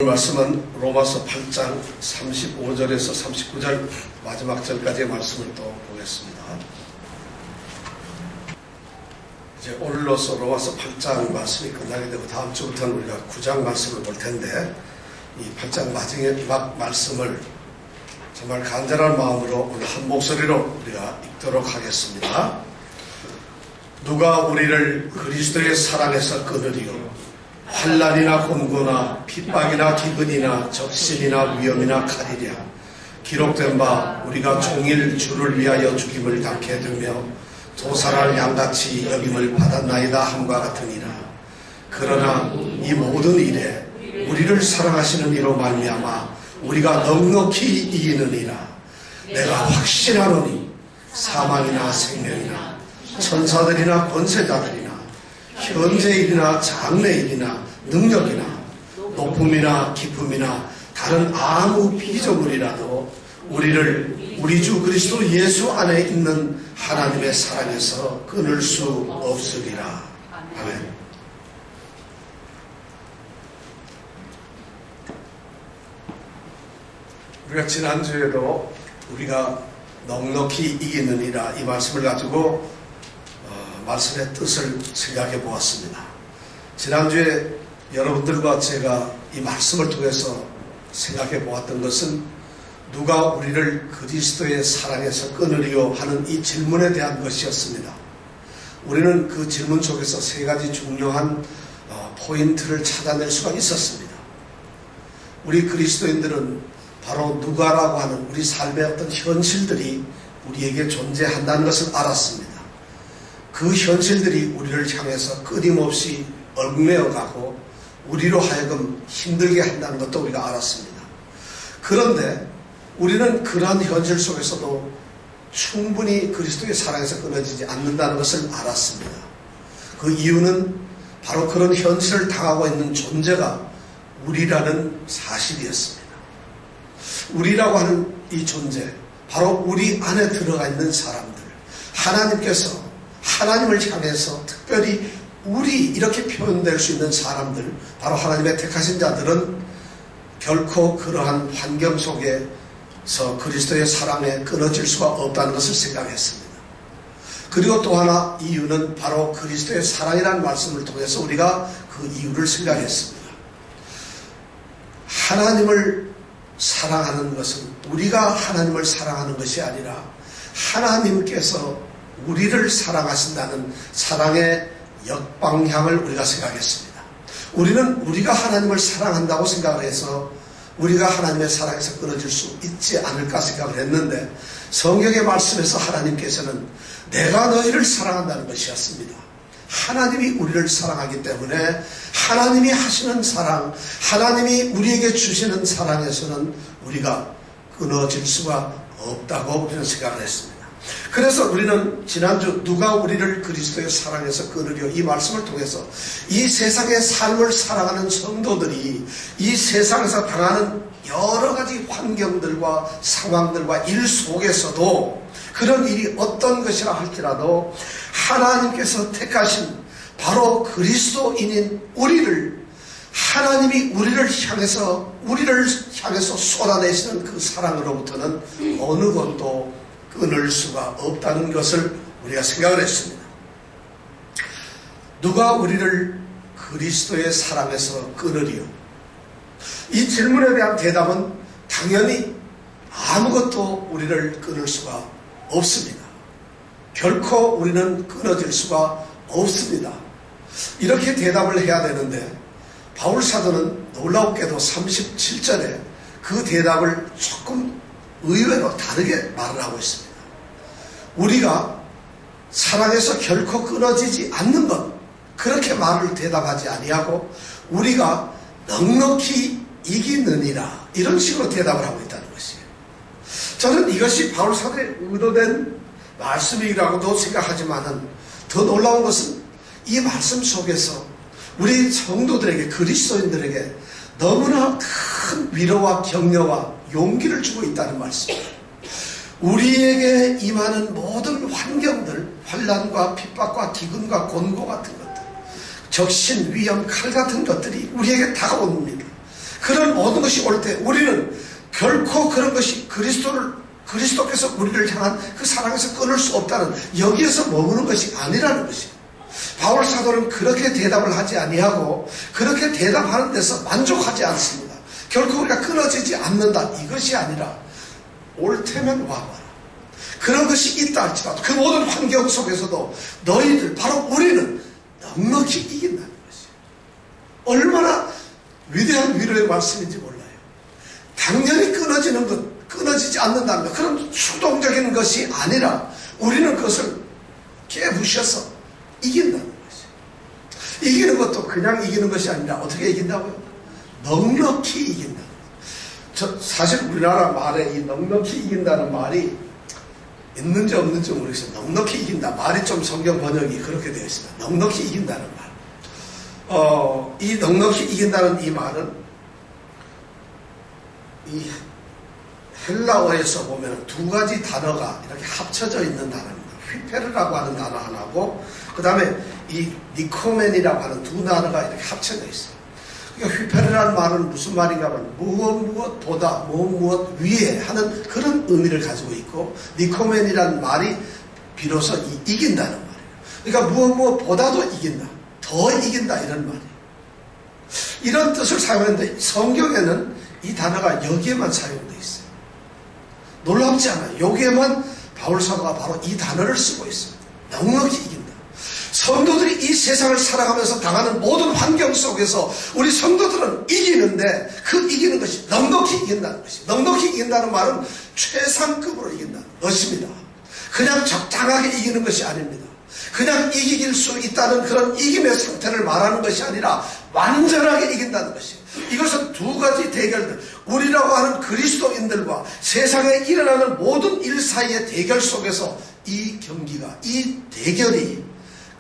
말씀은 로마서 8장 35절에서 39절 마지막 절까지의 말씀을 또 보겠습니다. 이제 오늘로서 로마서 8장 말씀이 끝나게 되고 다음 주부터는 우리가 9장 말씀을 볼 텐데, 이 8장 마지막 말씀을 정말 간절한 마음으로 오늘 한 목소리로 우리가 읽도록 하겠습니다. 누가 우리를 그리스도의 사랑에서 끊으리요? 환난이나 곤고나 핍박이나 기근이나 적신이나 위험이나 칼이랴. 기록된 바 우리가 종일 주를 위하여 죽임을 당케 되며 도살할 양같이 여김을 받았나이다 함과 같으니라. 그러나 이 모든 일에 우리를 사랑하시는 이로 말미암아 우리가 넉넉히 이기느니라. 내가 확신하노니 사망이나 생명이나 천사들이나 권세자들이나 현재일이나 장래일이나 능력이나 높음이나 깊음이나 다른 아무 피조물이라도 우리를 우리 주 그리스도 예수 안에 있는 하나님의 사랑에서 끊을 수 없으리라. 아멘. 우리가 지난주에도 우리가 넉넉히 이기느니라 이 말씀을 가지고 말씀의 뜻을 생각해 보았습니다. 지난주에 여러분들과 제가 이 말씀을 통해서 생각해 보았던 것은 누가 우리를 그리스도의 사랑에서 끊으리요 하는 이 질문에 대한 것이었습니다. 우리는 그 질문 속에서 세 가지 중요한 포인트를 찾아낼 수가 있었습니다. 우리 그리스도인들은 바로 누가라고 하는 우리 삶의 어떤 현실들이 우리에게 존재한다는 것을 알았습니다. 그 현실들이 우리를 향해서 끊임없이 얽매어가고 우리로 하여금 힘들게 한다는 것도 우리가 알았습니다. 그런데 우리는 그러한 현실 속에서도 충분히 그리스도의 사랑에서 끊어지지 않는다는 것을 알았습니다. 그 이유는 바로 그런 현실을 당하고 있는 존재가 우리라는 사실이었습니다. 우리라고 하는 이 존재, 바로 우리 안에 들어가 있는 사람들, 하나님께서 하나님을 향해서 특별히 우리 이렇게 표현될 수 있는 사람들, 바로 하나님의 택하신 자들은 결코 그러한 환경 속에서 그리스도의 사랑에 끊어질 수가 없다는 것을 생각했습니다. 그리고 또 하나 이유는 바로 그리스도의 사랑이라는 말씀을 통해서 우리가 그 이유를 생각했습니다. 하나님을 사랑하는 것은 우리가 하나님을 사랑하는 것이 아니라 하나님께서 우리를 사랑하신다는 사랑의 역방향을 우리가 생각했습니다. 우리는 우리가 하나님을 사랑한다고 생각을 해서 우리가 하나님의 사랑에서 끊어질 수 있지 않을까 생각을 했는데, 성경의 말씀에서 하나님께서는 내가 너희를 사랑한다는 것이었습니다. 하나님이 우리를 사랑하기 때문에 하나님이 하시는 사랑, 하나님이 우리에게 주시는 사랑에서는 우리가 끊어질 수가 없다고 우리는 생각을 했습니다. 그래서 우리는 지난주 누가 우리를 그리스도의 사랑에서 끊으려 이 말씀을 통해서 이 세상의 삶을 살아가는 성도들이 이 세상에서 당하는 여러 가지 환경들과 상황들과 일 속에서도 그런 일이 어떤 것이라 할지라도 하나님께서 택하신 바로 그리스도인인 우리를, 하나님이 우리를 향해서 쏟아내시는 그 사랑으로부터는 어느 것도 끊을 수가 없다는 것을 우리가 생각을 했습니다. 누가 우리를 그리스도의 사랑에서 끊으리요? 이 질문에 대한 대답은 당연히 아무것도 우리를 끊을 수가 없습니다. 결코 우리는 끊어질 수가 없습니다. 이렇게 대답을 해야 되는데 바울 사도는 놀랍게도 37절에 그 대답을 조금 의외로 다르게 말을 하고 있습니다. 우리가 사랑에서 결코 끊어지지 않는 것, 그렇게 말을 대답하지 아니하고 우리가 넉넉히 이기느니라, 이런 식으로 대답을 하고 있다는 것이에요. 저는 이것이 바울 사도의 의도된 말씀이라고도 생각하지만은 더 놀라운 것은 이 말씀 속에서 우리 성도들에게, 그리스도인들에게 너무나 큰 위로와 격려와 용기를 주고 있다는 말씀입니다. 우리에게 임하는 모든 환경들, 환난과 핍박과 기근과 곤고 같은 것들, 적신, 위험, 칼 같은 것들이 우리에게 다가옵니다. 그런 모든 것이 올 때 우리는 결코 그런 것이 그리스도께서 우리를 향한 그 사랑에서 끊을 수 없다는, 여기에서 머무는 것이 아니라는 것이에요. 바울 사도는 그렇게 대답을 하지 아니하고 그렇게 대답하는 데서 만족하지 않습니다. 결코 우리가 끊어지지 않는다, 이것이 아니라 올 테면 와봐라. 그런 것이 있다 할지라도 그 모든 환경 속에서도 너희들, 바로 우리는 넉넉히 이긴다는 것이에요. 얼마나 위대한 위로의 말씀인지 몰라요. 당연히 끊어지는 것, 끊어지지 않는다는 것, 그런 수동적인 것이 아니라 우리는 그것을 깨부셔서 이긴다는 것이에요. 이기는 것도 그냥 이기는 것이 아니라 어떻게 이긴다고요? 넉넉히 이긴다. 사실 우리나라 말에 이 넉넉히 이긴다는 말이 있는지 없는지 모르겠어요. 넉넉히 이긴다. 말이 좀 성경 번역이 그렇게 되어 있습니다. 넉넉히 이긴다는 말. 이 넉넉히 이긴다는 이 말은 이 헬라어에서 보면 두 가지 단어가 이렇게 합쳐져 있는 단어입니다. 휘페르라고 하는 단어 하나고, 그 다음에 이 니코멘이라고 하는 두 단어가 이렇게 합쳐져 있어요. 그러니까 휘페르라는 말은 무슨 말인가 하면 무엇보다 무엇 위에 하는 그런 의미를 가지고 있고, 니코멘이라는 말이 비로소 이긴다는 말이에요. 그러니까 무엇보다도 이긴다, 더 이긴다, 이런 말이에요. 이런 뜻을 사용하는데 성경에는 이 단어가 여기에만 사용되어 있어요. 놀랍지 않아요. 여기에만 바울 사도가 바로 이 단어를 쓰고 있습니다. 넉넉히 이긴다. 성도들이 이 세상을 살아가면서 당하는 모든 환경 속에서 우리 성도들은 이기는데, 그 이기는 것이 넉넉히 이긴다는 것이, 넉넉히 이긴다는 말은 최상급으로 이긴다는 것입니다. 그냥 적당하게 이기는 것이 아닙니다. 그냥 이길 수 있다는 그런 이김의 상태를 말하는 것이 아니라 완전하게 이긴다는 것이에요. 이것은 두 가지 대결들, 우리라고 하는 그리스도인들과 세상에 일어나는 모든 일 사이의 대결 속에서 이 경기가, 이 대결이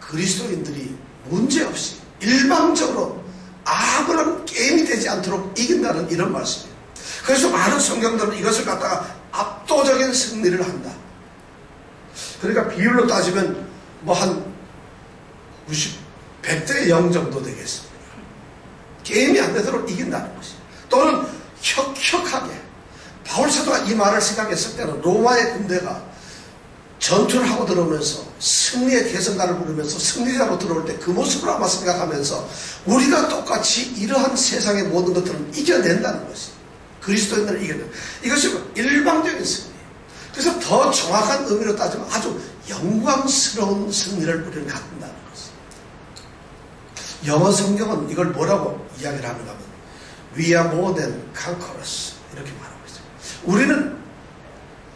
그리스도인들이 문제없이 일방적으로 아무런 게임이 되지 않도록 이긴다는 이런 말씀이에요. 그래서 많은 성경들은 이것을 갖다가 압도적인 승리를 한다. 그러니까 비율로 따지면 뭐 한 100대 0 정도 되겠습니다. 게임이 안 되도록 이긴다는 것이에요. 또는 혁혁하게, 바울 사도가 이 말을 생각했을 때는 로마의 군대가 전투를 하고 들어오면서 승리의 계승가를 부르면서 승리자로 들어올 때 그 모습을 아마 생각하면서 우리가 똑같이 이러한 세상의 모든 것들은 이겨낸다는 것이에요. 그리스도인들은 이겨낸다. 이것이 일방적인 승리예요. 그래서 더 정확한 의미로 따지면 아주 영광스러운 승리를 우리는 갖는다는 것이에요. 영어 성경은 이걸 뭐라고 이야기를 하는가 하면 We are more than conquerors, 이렇게 말하고 있어요. 우리는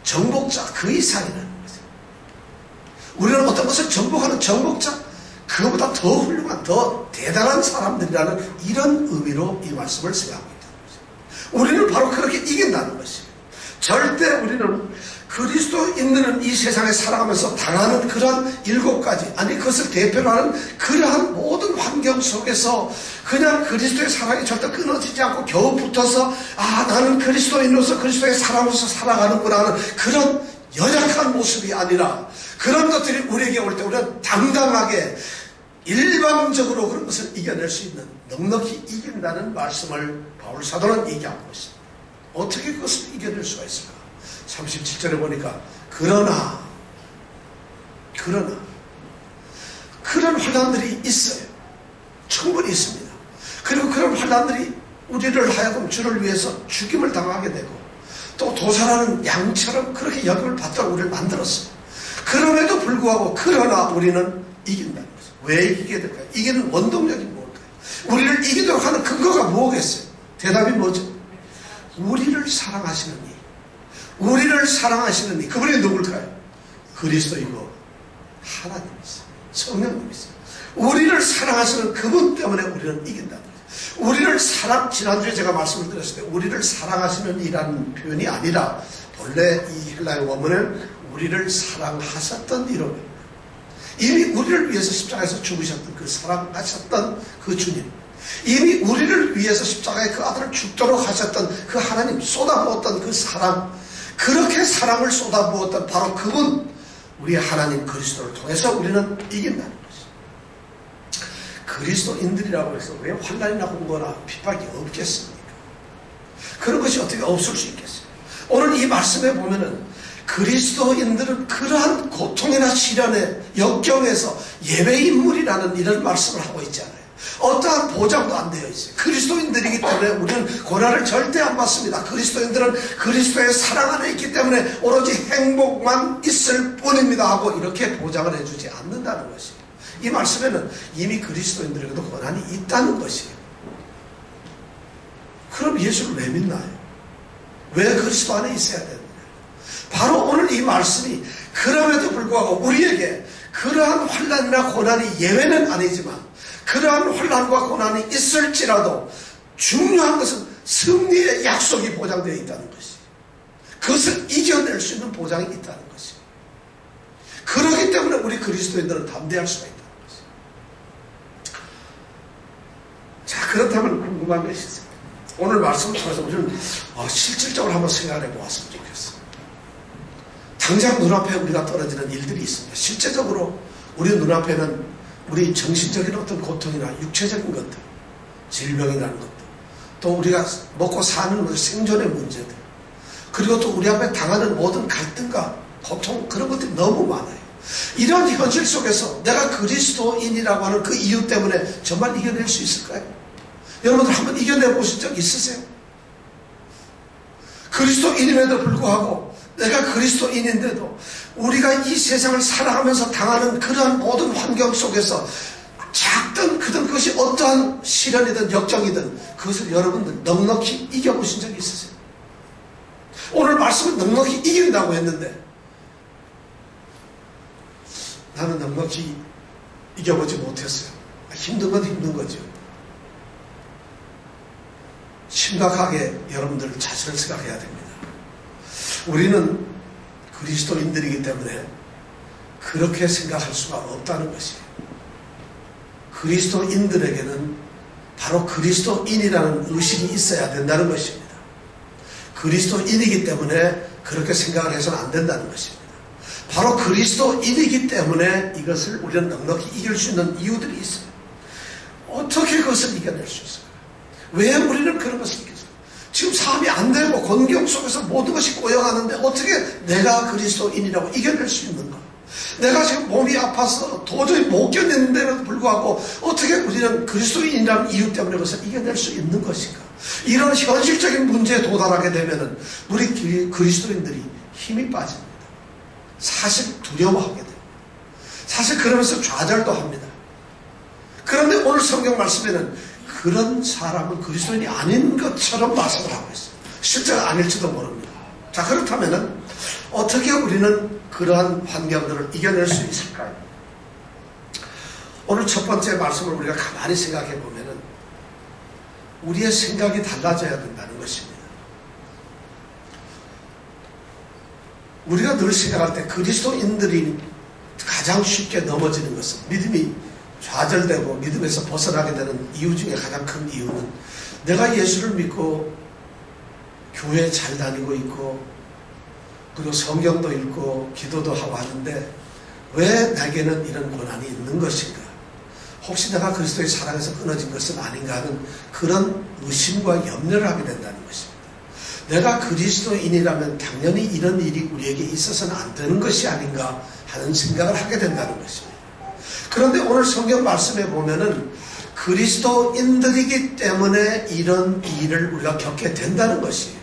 정복자 그 이상이라는 거죠. 우리는 어떤 것을 정복하는 정복자, 그것보다 더 훌륭한, 더 대단한 사람들이라는 이런 의미로 이 말씀을 생각하고 있다는 거죠. 우리는 바로 그렇게 이긴다는 것이에요. 절대 우리는 그리스도인들은 이 세상에 살아가면서 당하는 그러한 7가지, 아니 그것을 대표로 하는 그러한 모든 환경 속에서 그냥 그리스도의 사랑이 절대 끊어지지 않고 겨우 붙어서 나는 그리스도인으로서 그리스도의 사랑으로서 살아가는구나 하는 그런 연약한 모습이 아니라, 그런 것들이 우리에게 올 때 우리는 당당하게 일방적으로 그런 것을 이겨낼 수 있는, 넉넉히 이긴다는 말씀을 바울 사도는 얘기하고 있습니다. 어떻게 그것을 이겨낼 수가 있을까? 37절에 보니까 그러나 그런 환난들이 있어요. 충분히 있습니다. 그리고 그런 환난들이 우리를 하여금 주를 위해서 죽임을 당하게 되고 또 도살하는 양처럼 그렇게 여김을 받도록 우리를 만들었어요. 그럼에도 불구하고 그러나 우리는 이긴다는 거죠. 왜 이기게 될까요? 이기는 원동력이 뭘까요? 우리를 이기도록 하는 근거가 뭐겠어요? 대답이 뭐죠? 우리를 사랑하시는 이, 우리를 사랑하시는 이, 그분이 누굴까요? 그리스도이고 하나님이세요. 성령님이세요. 우리를 사랑하시는 그분 때문에 우리는 이긴다는 거죠. 우리를 지난주에 제가 말씀을 드렸을 때 우리를 사랑하시는 이라는 표현이 아니라 본래 이 헬라어 원문은 우리를 사랑하셨던 이름입니다. 이미 우리를 위해서 십자가에서 죽으셨던 그 사랑하셨던 그 주님, 이미 우리를 위해서 십자가에 그 아들을 죽도록 하셨던 그 하나님, 쏟아부었던 그 사랑, 그렇게 사랑을 쏟아부었던 바로 그분, 우리 하나님 그리스도를 통해서 우리는 이긴다는 것이죠. 그리스도인들이라고 해서 왜 환난이나 공고나 핍박이 없겠습니까? 그런 것이 어떻게 없을 수 있겠어요? 오늘 이 말씀에 보면은 그리스도인들은 그러한 고통이나 시련의 역경에서 예배인물이라는 이런 말씀을 하고 있지 않아요. 어떠한 보장도 안 되어 있어요. 그리스도인들이기 때문에 우리는 고난을 절대 안 받습니다. 그리스도인들은 그리스도의 사랑 안에 있기 때문에 오로지 행복만 있을 뿐입니다 하고 이렇게 보장을 해주지 않는다는 것이에요. 이 말씀에는 이미 그리스도인들에게도 고난이 있다는 것이에요. 그럼 예수를 왜 믿나요? 왜 그리스도 안에 있어야 되느냐? 바로 오늘 이 말씀이 그럼에도 불구하고 우리에게 그러한 환난이나 고난이 예외는 아니지만 그러한 환난과 고난이 있을지라도 중요한 것은 승리의 약속이 보장되어 있다는 것이에요. 그것을 이겨낼 수 있는 보장이 있다는 것이에요. 그렇기 때문에 우리 그리스도인들은 담대할 수가 있다는 것이에요. 자, 그렇다면 궁금한 것이 있어요. 오늘 말씀을 통해서 우리는 실질적으로 한번 생각해 보았으면 좋겠어요. 당장 눈앞에 우리가 떨어지는 일들이 있습니다. 실제적으로 우리 눈앞에는 우리 정신적인 어떤 고통이나 육체적인 것들, 질병이라는 것들, 또 우리가 먹고 사는 생존의 문제들, 그리고 또 우리 앞에 당하는 모든 갈등과 고통, 그런 것들이 너무 많아요. 이런 현실 속에서 내가 그리스도인이라고 하는 그 이유 때문에 정말 이겨낼 수 있을까요? 여러분들 한번 이겨내 보신 적 있으세요? 그리스도인임에도 불구하고 내가 그리스도인인데도 우리가 이 세상을 살아가면서 당하는 그러한 모든 환경 속에서 작든 크든 그것이 어떠한 시련이든 역정이든 그것을 여러분들 넉넉히 이겨보신 적이 있으세요? 오늘 말씀은 넉넉히 이긴다고 했는데 나는 넉넉히 이겨보지 못했어요. 힘든 건 힘든 거죠. 심각하게 여러분들 자신을 생각해야 됩니다. 우리는 그리스도인들이기 때문에 그렇게 생각할 수가 없다는 것이에요. 그리스도인들에게는 바로 그리스도인이라는 의식이 있어야 된다는 것입니다. 그리스도인이기 때문에 그렇게 생각을 해서는 안 된다는 것입니다. 바로 그리스도인이기 때문에 이것을 우리는 넉넉히 이길 수 있는 이유들이 있어요. 어떻게 그것을 이겨낼 수 있을까요? 왜 우리는 그런 것을 이겨요? 지금 사업이 안 되고 곤경 속에서 모든 것이 꼬여가는데 어떻게 내가 그리스도인이라고 이겨낼 수 있는가? 내가 지금 몸이 아파서 도저히 못 견디는데도 불구하고 어떻게 우리는 그리스도인이라는 이유 때문에 그것을 이겨낼 수 있는 것인가? 이런 현실적인 문제에 도달하게 되면은 우리 그리스도인들이 힘이 빠집니다. 사실 두려워하게 됩니다. 사실 그러면서 좌절도 합니다. 그런데 오늘 성경 말씀에는 그런 사람은 그리스도인이 아닌 것처럼 말씀을 하고 있어요. 실제가 아닐지도 모릅니다. 자, 그렇다면 어떻게 우리는 그러한 환경들을 이겨낼 수 있을까요? 오늘 첫 번째 말씀을 우리가 가만히 생각해 보면은 우리의 생각이 달라져야 된다는 것입니다. 우리가 늘 생각할 때 그리스도인들이 가장 쉽게 넘어지는 것은 믿음이 좌절되고 믿음에서 벗어나게 되는 이유 중에 가장 큰 이유는 내가 예수를 믿고 교회 잘 다니고 있고 그리고 성경도 읽고 기도도 하고 하는데 왜 나에게는 이런 고난이 있는 것인가? 혹시 내가 그리스도의 사랑에서 끊어진 것은 아닌가 하는 그런 의심과 염려를 하게 된다는 것입니다. 내가 그리스도인이라면 당연히 이런 일이 우리에게 있어서는 안 되는 것이 아닌가 하는 생각을 하게 된다는 것입니다. 그런데 오늘 성경 말씀에 보면은 그리스도인들이기 때문에 이런 일을 우리가 겪게 된다는 것이에요.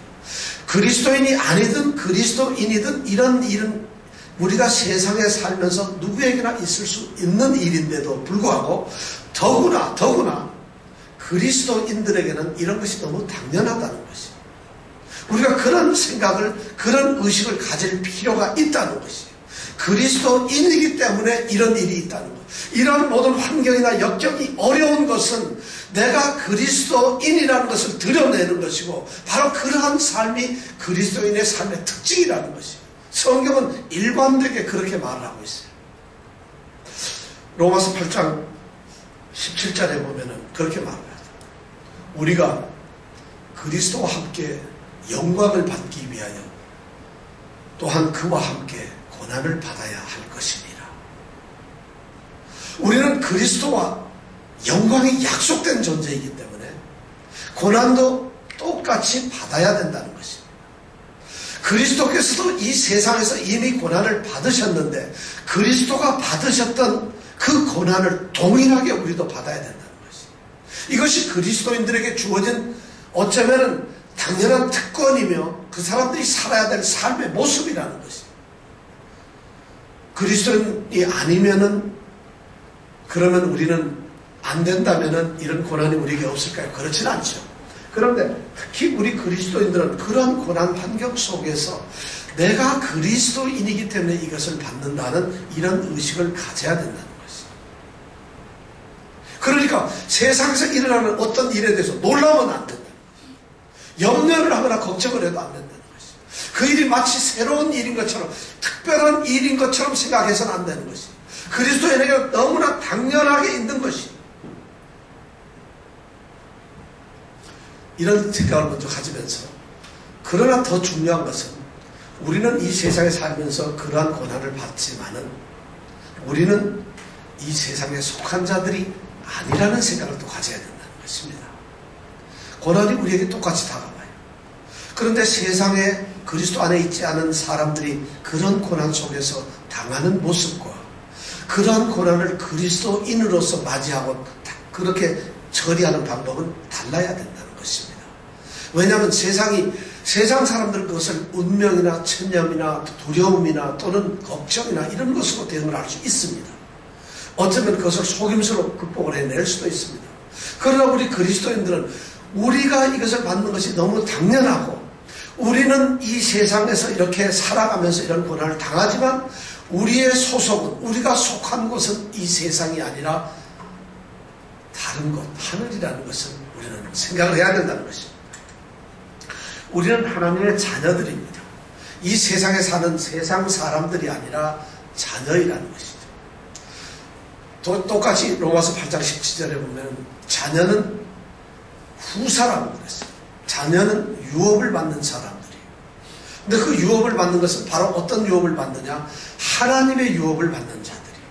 그리스도인이 아니든 그리스도인이든 이런 일은 우리가 세상에 살면서 누구에게나 있을 수 있는 일인데도 불구하고 더구나 그리스도인들에게는 이런 것이 너무 당연하다는 것이에요. 우리가 그런 생각을, 그런 의식을 가질 필요가 있다는 것이에요. 그리스도인이기 때문에 이런 일이 있다는 것. 이런 모든 환경이나 역경이 어려운 것은 내가 그리스도인이라는 것을 드러내는 것이고 바로 그러한 삶이 그리스도인의 삶의 특징이라는 것이에요. 성경은 일관되게 그렇게 말을 하고 있어요. 로마서 8장 17절에 보면은 그렇게 말합니다. 우리가 그리스도와 함께 영광을 받기 위하여 또한 그와 함께 고난을 받아야 할 것이니라. 우리는 그리스도와 영광이 약속된 존재이기 때문에 고난도 또 똑같이 받아야 된다는 것입니다. 그리스도께서도 이 세상에서 이미 고난을 받으셨는데 그리스도가 받으셨던 그 고난을 동일하게 우리도 받아야 된다는 것입니다. 이것이 그리스도인들에게 주어진 어쩌면 당연한 특권이며 그 사람들이 살아야 될 삶의 모습이라는 것입니다. 그리스도인이 아니면은 그러면 우리는 안 된다면은 이런 고난이 우리에게 없을까요? 그렇진 않죠. 그런데 특히 우리 그리스도인들은 그런 고난 환경 속에서 내가 그리스도인이기 때문에 이것을 받는다는 이런 의식을 가져야 된다는 것입니다. 그러니까 세상에서 일어나는 어떤 일에 대해서 놀라면 안 된다는 것입니다. 염려를 하거나 걱정을 해도 안 된다는 것입니다. 그 일이 마치 새로운 일인 것처럼 특별한 일인 것처럼 생각해서는 안 되는 것입니다. 그리스도인에게 너무나 당연하게 있는 것입니다. 이런 생각을 먼저 가지면서, 그러나 더 중요한 것은 우리는 이 세상에 살면서 그러한 고난을 받지만은 우리는 이 세상에 속한 자들이 아니라는 생각을 또 가져야 된다는 것입니다. 고난이 우리에게 똑같이 다가와요. 그런데 세상에 그리스도 안에 있지 않은 사람들이 그런 고난 속에서 당하는 모습과 그러한 고난을 그리스도인으로서 맞이하고 그렇게 처리하는 방법은 달라야 된다는 것입니다. 왜냐하면 세상 사람들은 그것을 운명이나 천념이나 두려움이나 또는 걱정이나 이런 것으로 대응을 할 수 있습니다. 어쩌면 그것을 속임수로 극복을 해낼 수도 있습니다. 그러나 우리 그리스도인들은 우리가 이것을 받는 것이 너무 당연하고 우리는 이 세상에서 이렇게 살아가면서 이런 고난을 당하지만 우리의 소속은, 우리가 속한 곳은 이 세상이 아니라 다른 곳, 하늘이라는 것을 우리는 생각을 해야 된다는 것입니다. 우리는 하나님의 자녀들입니다. 이 세상에 사는 세상 사람들이 아니라 자녀이라는 것이죠. 똑같이 로마서 8장 17절에 보면 자녀는 후사라고 그랬어요. 자녀는 유업을 받는 사람들이에요. 근데 그 유업을 받는 것은 바로 어떤 유업을 받느냐? 하나님의 유업을 받는 자들이에요.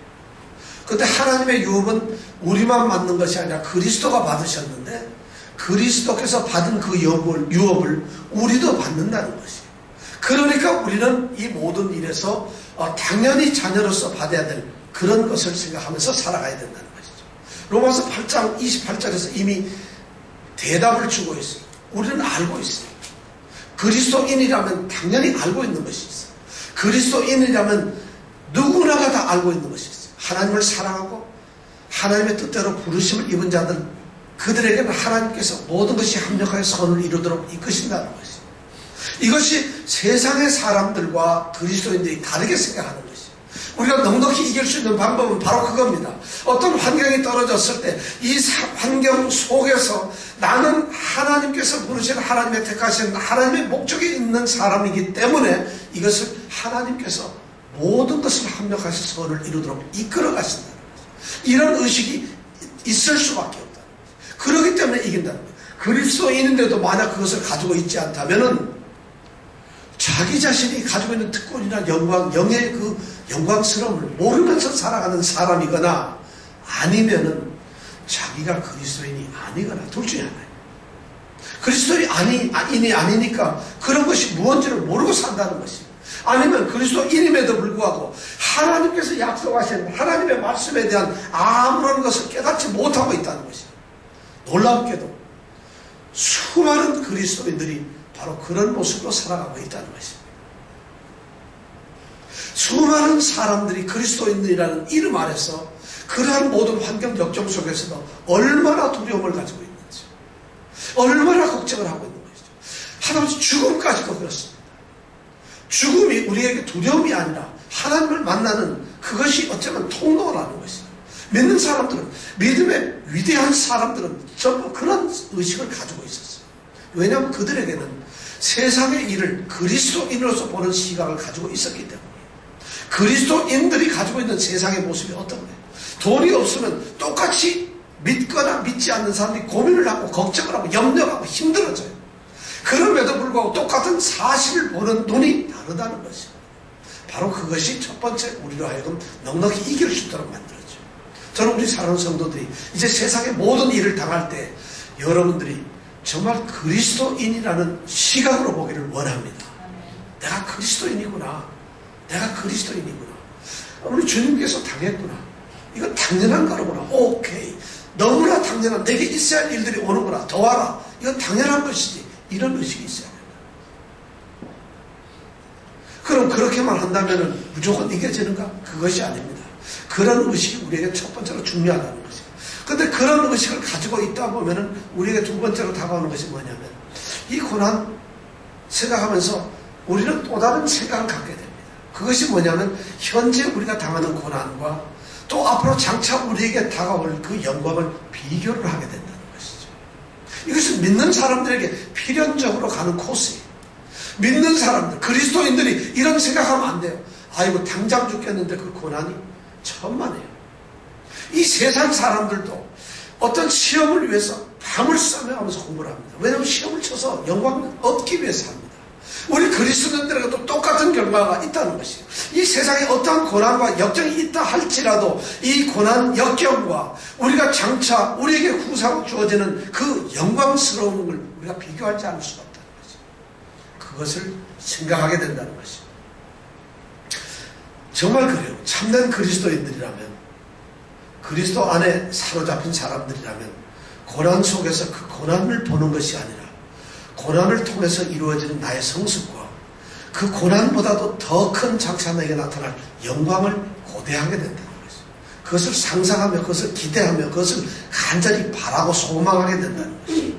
그런데 하나님의 유업은 우리만 받는 것이 아니라 그리스도가 받으셨는데 그리스도께서 받은 그 유업을 우리도 받는다는 것이에요. 그러니까 우리는 이 모든 일에서 당연히 자녀로서 받아야 될 그런 것을 생각하면서 살아가야 된다는 것이죠. 로마서 8장 28절에서 이미 대답을 주고 있어요. 우리는 알고 있어요. 그리스도인이라면 당연히 알고 있는 것이 있어요. 그리스도인이라면 누구나가 다 알고 있는 것이 있어요. 하나님을 사랑하고 하나님의 뜻대로 부르심을 입은 자들, 그들에게는 하나님께서 모든 것이 합력하여 선을 이루도록 이끄신다는 것이에요. 이것이 세상의 사람들과 그리스도인들이 다르게 생각하는 것이에요. 우리가 넉넉히 이길 수 있는 방법은 바로 그겁니다. 어떤 환경이 떨어졌을 때 이 환경 속에서 나는 하나님께서 부르신 하나님의 택하신 하나님의 목적이 있는 사람이기 때문에 이것을 하나님께서 모든 것을 합력하셔서 선을 이루도록 이끌어 가신다는 거죠. 이런 의식이 있을 수밖에 없다. 그렇기 때문에 이긴다는 거예요. 그리스도인인데도 만약 그것을 가지고 있지 않다면은 자기 자신이 가지고 있는 특권이나 영의 그 영광스러움을 모르면서 살아가는 사람이거나 아니면은 자기가 그리스도인이 아니거나 둘 중에 하나예요. 그리스도인이 아니니까 그런 것이 무언지를 모르고 산다는 것이에요. 아니면 그리스도인임에도 불구하고 하나님께서 약속하신 하나님의 말씀에 대한 아무런 것을 깨닫지 못하고 있다는 것이에요. 놀랍게도 수많은 그리스도인들이 바로 그런 모습으로 살아가고 있다는 것입니다. 수많은 사람들이 그리스도인들이라는 이름 아래서 그러한 모든 환경 역정 속에서도 얼마나 두려움을 가지고 있는지, 얼마나 걱정을 하고 있는 것이죠. 하다못해 죽음까지도 그렇습니다. 죽음이 우리에게 두려움이 아니라 하나님을 만나는 그것이 어쩌면 통로라는 것입니다. 믿는 사람들은, 믿음의 위대한 사람들은 전부 그런 의식을 가지고 있었어요. 왜냐하면 그들에게는 세상의 일을 그리스도인으로서 보는 시각을 가지고 있었기 때문에. 그리스도인들이 가지고 있는 세상의 모습이 어떤 거예요? 돈이 없으면 똑같이 믿거나 믿지 않는 사람들이 고민을 하고 걱정을 하고 염려하고 힘들어져요. 그럼에도 불구하고 똑같은 사실을 보는 눈이 다르다는 것이에요. 바로 그것이 첫 번째 우리로 하여금 넉넉히 이길 수 있도록 만들었죠. 저는 우리 사랑하는 성도들이 이제 세상의 모든 일을 당할 때 여러분들이 정말 그리스도인이라는 시각으로 보기를 원합니다. 내가 그리스도인이구나. 내가 그리스도인이구나. 우리 주님께서 당했구나. 이건 당연한 거로구나. 오케이. 너무나 당연한, 내게 있어야 할 일들이 오는구나. 더 와라. 이건 당연한 것이지. 이런 의식이 있어야 된다. 그럼 그렇게만 한다면 무조건 이겨지는가? 그것이 아닙니다. 그런 의식이 우리에게 첫 번째로 중요하다는 것이에요. 근데 그런 의식을 가지고 있다 보면은 우리에게 두 번째로 다가오는 것이 뭐냐면, 이 고난 생각하면서 우리는 또 다른 생각을 갖게 됩니다. 그것이 뭐냐면, 현재 우리가 당하는 고난과 또 앞으로 장차 우리에게 다가올 그 영광을 비교를 하게 된다는 것이죠. 이것은 믿는 사람들에게 필연적으로 가는 코스예요. 믿는 사람들, 그리스도인들이 이런 생각하면 안 돼요. 아이고, 당장 죽겠는데 그 고난이 천만에요. 이 세상 사람들도 어떤 시험을 위해서 밤을 싸매가면서 공부를 합니다. 왜냐하면 시험을 쳐서 영광을 얻기 위해서 합니다. 우리 그리스도인들에게도 똑같은 결과가 있다는 것이에요. 이 세상에 어떠한 고난과 역경이 있다 할지라도 이 고난, 역경과 우리가 장차 우리에게 후사로 주어지는 그 영광스러운 걸 우리가 비교하지 않을 수가 없다는 것이에요. 그것을 생각하게 된다는 것이에요. 정말 그래요. 참된 그리스도인들이라면, 그리스도 안에 사로잡힌 사람들이라면 고난 속에서 그 고난을 보는 것이 아니라 고난을 통해서 이루어지는 나의 성숙과 그 고난보다도 더 큰 장차 나에게 나타날 영광을 고대하게 된다는 것이죠. 그것을 상상하며, 그것을 기대하며, 그것을 간절히 바라고 소망하게 된다는 것이죠.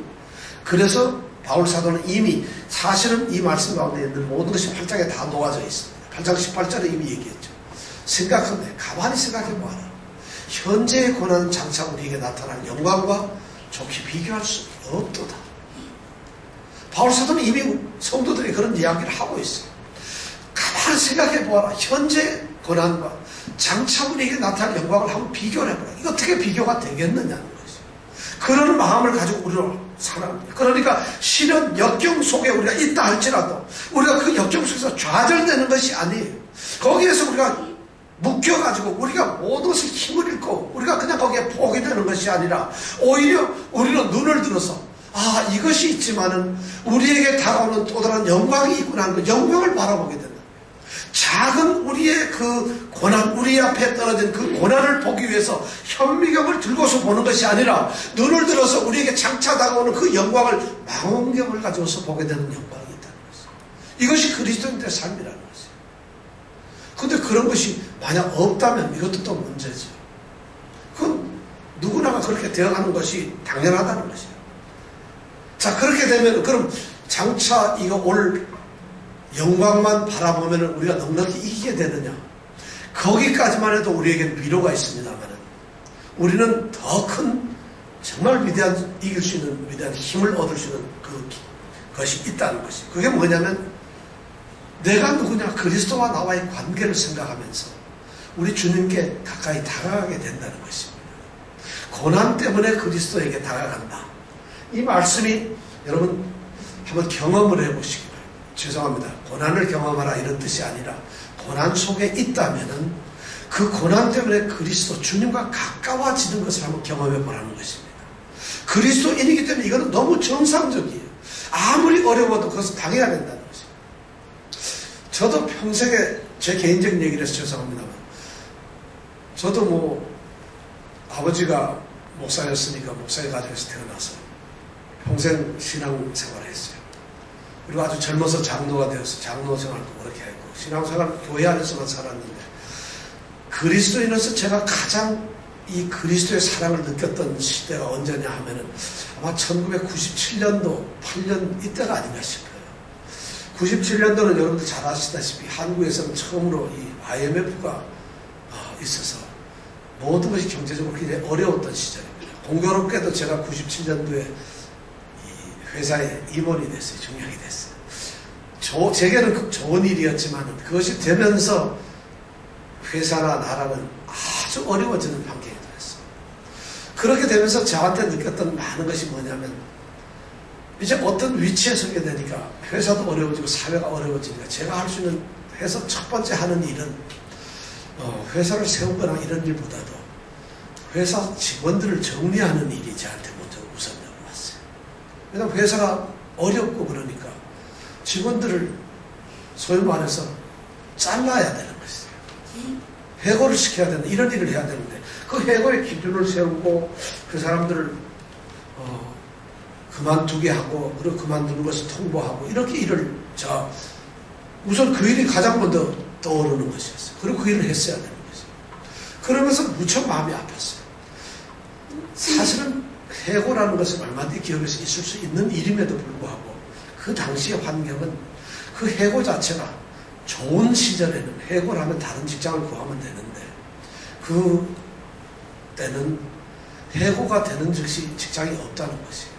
그래서 바울 사도는 이미 사실은 이 말씀 가운데 있는 모든 것이 8장에 다 녹아져 있습니다. 8장 18절에 이미 얘기했죠. 생각하면, 가만히 생각해보아라. 현재의 고난은 장차 우리에게 나타날 영광과 좋게 비교할 수 없도다. 바울 사도는 이미 성도들이 그런 이야기를 하고 있어요. 가만히 생각해 보아라. 현재 고난과 장차 우리에게 나타날 영광을 한번 비교를 해보라. 이거 어떻게 비교가 되겠느냐는 것이죠. 그런 마음을 가지고 우리로 살아갑니다. 그러니까 시련, 역경 속에 우리가 있다 할지라도 우리가 그 역경 속에서 좌절되는 것이 아니에요. 거기에서 우리가 묶여가지고 우리가 모든 것을 힘을 잃고 우리가 그냥 거기에 포기 되는 것이 아니라 오히려 우리는 눈을 들어서 이것이 있지만은 우리에게 다가오는 또 다른 영광이 있구나 하는 그 영광을 바라보게 된다. 작은 우리의 그 고난, 우리 앞에 떨어진 그 고난을 보기 위해서 현미경을 들고서 보는 것이 아니라 눈을 들어서 우리에게 장차 다가오는 그 영광을 망원경을 가져서 보게 되는 영광이 있다는 것이죠. 이것이 그리스도인들의 삶이라는 것이죠. 근데 그런 것이 만약 없다면 이것도 또 문제죠. 그건 누구나가 그렇게 되어가는 것이 당연하다는 것이에요. 자, 그렇게 되면 그럼 장차 이거 올 영광만 바라보면 우리가 넉넉히 이기게 되느냐? 거기까지만 해도 우리에게는 위로가 있습니다만 우리는 더 큰 정말 위대한, 이길 수 있는 위대한 힘을 얻을 수 있는 그것이 있다는 것이. 그게 뭐냐면 내가 누구냐, 그리스도와 나와의 관계를 생각하면서 우리 주님께 가까이 다가가게 된다는 것입니다. 고난 때문에 그리스도에게 다가간다. 이 말씀이 여러분 한번 경험을 해보시기 바랍니다. 죄송합니다. 고난을 경험하라 이런 뜻이 아니라 고난 속에 있다면은 그 고난 때문에 그리스도 주님과 가까워지는 것을 한번 경험해 보라는 것입니다. 그리스도인이기 때문에 이거는 너무 정상적이에요. 아무리 어려워도 그것을 당해야 된다는 것입니다. 저도 평생에 제 개인적인 얘기를 해서 죄송합니다만 저도 아버지가 목사였으니까 목사의 가정에서 태어나서 평생 신앙생활을 했어요. 그리고 아주 젊어서 장로가 되어서 장로 생활도 그렇게 했고 신앙생활 교회 안에서만 살았는데 그리스도인으로서 제가 가장 이 그리스도의 사랑을 느꼈던 시대가 언제냐 하면은 아마 1997년도 8년 이때가 아닌가 싶어요. 97년도는 여러분들 잘 아시다시피 한국에서는 처음으로 이 IMF가 있어서 모든 것이 경제적으로 굉장히 어려웠던 시절입니다. 공교롭게도 제가 97년도에 회사에 임원이 됐어요. 중용이 됐어요. 제게는 좋은 일이었지만 그것이 되면서 회사나 나라는 아주 어려워지는 환경이 됐어요. 그렇게 되면서 저한테 느꼈던 많은 것이 뭐냐면 이제 어떤 위치에 서게 되니까 회사도 어려워지고 사회가 어려워지니까 제가 할 수 있는 해서 첫 번째 하는 일은 회사를 세우거나 이런 일보다도 회사 직원들을 정리하는 일이 저한테 먼저 우선으로 왔어요. 왜냐하면 회사가 어렵고 그러니까 직원들을 소위 말해서 잘라야 되는 것이에요. 해고를 시켜야 되는, 이런 일을 해야 되는데 그 해고의 기준을 세우고 그 사람들을 그만두게 하고, 그리고 그만두는 것을 통보하고, 이렇게 일을, 우선 그 일이 가장 먼저 떠오르는 것이었어요. 그리고 그 일을 했어야 되는 것이에요. 그러면서 무척 마음이 아팠어요. 사실은 해고라는 것은 얼마든지 기업에서 있을 수 있는 일임에도 불구하고 그 당시의 환경은 그 해고 자체가 좋은 시절에는 해고를 하면 다른 직장을 구하면 되는데 그 때는 해고가 되는 즉시 직장이 없다는 것이에요.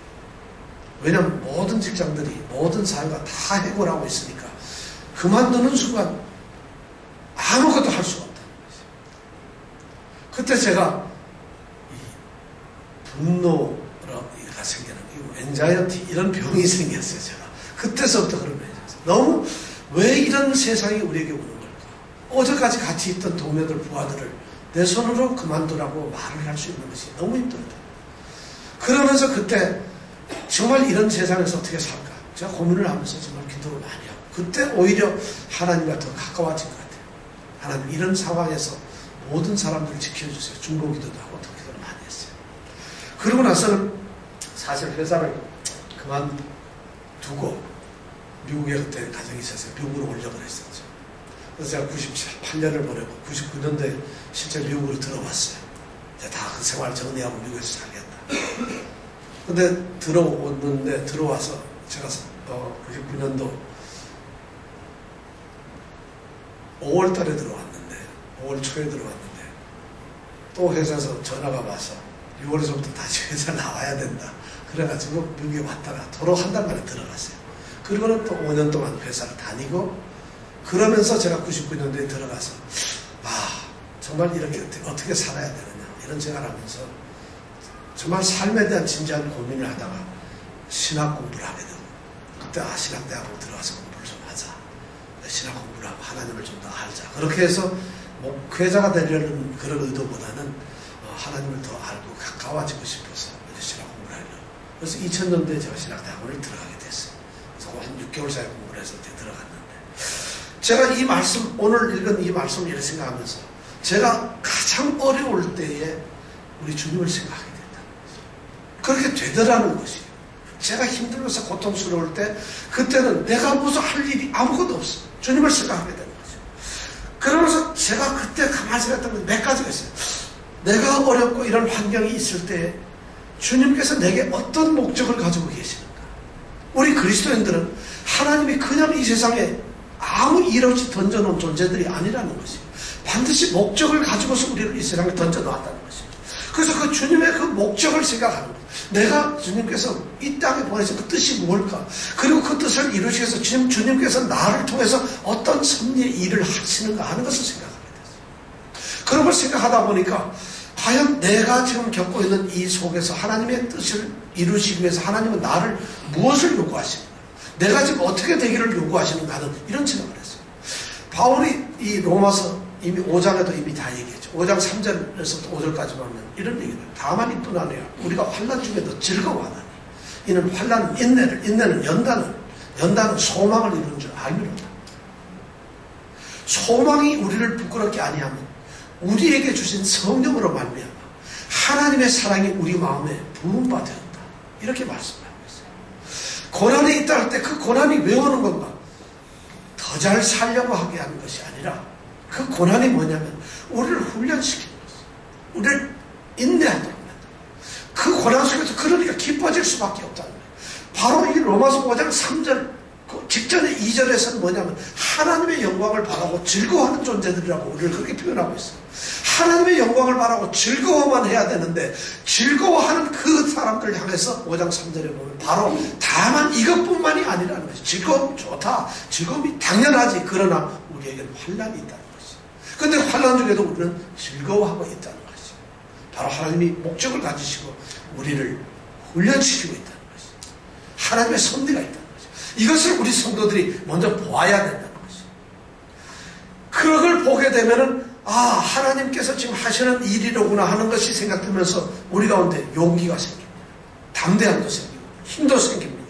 왜냐하면 모든 직장들이, 모든 사회가 다 해고를 하고 있으니까 그만두는 순간 아무것도 할 수가 없다는 것이에요. 그때 제가 분노가 생기는, 엔자이어티, 이런 병이 생겼어요. 제가 그때서부터 그런 병이 생겼어요. 너무 왜 이런 세상이 우리에게 오는 걸까? 어제까지 같이 있던 동료들, 부하들을 내 손으로 그만두라고 말을 할 수 있는 것이 너무 힘들다. 그러면서 그때 정말 이런 세상에서 어떻게 살까? 제가 고민을 하면서 정말 기도를 많이 하고, 그때 오히려 하나님과 더 가까워진 것 같아요. 하나님, 이런 상황에서 모든 사람들을 지켜주세요. 중보기도도 하고 더 기도를 많이 했어요. 그러고 나서는 사실 회사를 그만두고 미국에 그때 가정이 있었어요. 미국으로 오려고 했었죠. 그래서 제가 98년을 보내고 99년도에 실제 미국으로 들어왔어요. 이제 다 그 생활 정리하고 미국에서 살겠다. 근데 들어와서 제가 99년도 5월 달에 들어왔는데, 5월 초에 들어왔는데 또 회사에서 전화가 와서 6월에서부터 다시 회사 나와야 된다. 그래가지고 미국에 왔다가 도로 한 달 만에 들어갔어요. 그리고는 또 5년 동안 회사를 다니고, 그러면서 제가 99년도에 들어가서 정말 이렇게 어떻게 살아야 되느냐 이런 생각을 하면서 정말 삶에 대한 진지한 고민을 하다가 신학 공부를 하게 되고, 그때 신학대학으로 들어가서 공부를 좀 하자. 신학 공부를 하고 하나님을 좀 더 알자. 그렇게 해서 목회자가 되려는 그런 의도보다는 하나님을 더 알고 가까워지고 싶어서 신학 공부를 하려고. 그래서 2000년도에 제가 신학대학원을 들어가게 됐어요. 그래서 한 6개월 사이 공부를 해서 들어갔는데, 제가 이 말씀, 오늘 읽은 이 말씀을 이렇게 생각하면서 제가 가장 어려울 때에 우리 주님을 생각하게 된다는 거죠. 그렇게 되더라는 것이에요. 제가 힘들면서 고통스러울 때, 그때는 내가 무슨 할 일이 아무것도 없어. 주님을 생각하게 되는 거죠. 그러면서 제가 그때 가만히 생각했던 건 몇 가지가 있어요. 내가 어렵고 이런 환경이 있을 때 주님께서 내게 어떤 목적을 가지고 계시는가. 우리 그리스도인들은 하나님이 그냥 이 세상에 아무 일 없이 던져놓은 존재들이 아니라는 것이에요. 반드시 목적을 가지고서 우리를 이 세상에 던져놓았다는 것이에요. 그래서 그 주님의 그 목적을 생각하는 거예요. 내가 주님께서 이 땅에 보내신 그 뜻이 뭘까? 그리고 그 뜻을 이루시기 위해서 주님께서 나를 통해서 어떤 섭리의 일을 하시는가 하는 것을 생각하게 됐어요. 그런 걸 생각하다 보니까 과연 내가 지금 겪고 있는 이 속에서 하나님의 뜻을 이루시기 위해서 하나님은 나를 무엇을 요구하시는가? 내가 지금 어떻게 되기를 요구하시는가 하는 이런 생각을 했어요. 바울이 이 로마서 이미 5장에도 이미 다 얘기했죠. 5장 3절에서부터 5절까지 보면 이런 얘기를 해요. 다만 이뿐 아니라 우리가 환난 중에도 즐거워하나니 이는 환난은 인내를, 인내는 연단은 소망을 이루는 줄 알미로다. 소망이 우리를 부끄럽게 아니하면 우리에게 주신 성령으로 말미암아 하나님의 사랑이 우리 마음에 부음바 되었다. 이렇게 말씀하고 있어요. 고난이 있다 할 때 그 고난이 왜 오는 건가? 더 잘 살려고 하게 하는 것이 아니라 그 고난이 뭐냐면 우리를 훈련시키는 것이에요. 우리를 인내하도록 만듭니다. 그 고난 속에서 그러니까 기뻐질 수밖에 없다는 거예요. 바로 이 로마서 5장 3절 그 직전의 2절에서는 뭐냐면 하나님의 영광을 바라고 즐거워하는 존재들이라고 우리를 그렇게 표현하고 있어요. 하나님의 영광을 바라고 즐거워만 해야 되는데 즐거워하는 그 사람들을 향해서 5장 3절에 보면 바로 다만 이것뿐만이 아니라는 것이 즐거움 좋다. 즐거움이 당연하지. 그러나 우리에게는 환난이 있다는 것이. 그런데 환난 중에도 우리는 즐거워하고 있다는 것이. 바로 하나님이 목적을 가지시고 우리를 훈련시키고 있다는 것이. 하나님의 섭리가 있다는 것이. 이것을 우리 성도들이 먼저 보아야 된다는 것이. 그걸 보게 되면은 하나님께서 지금 하시는 일이로구나 하는 것이 생각되면서 우리 가운데 용기가 생깁니다. 담대함도 생기고 힘도 생깁니다.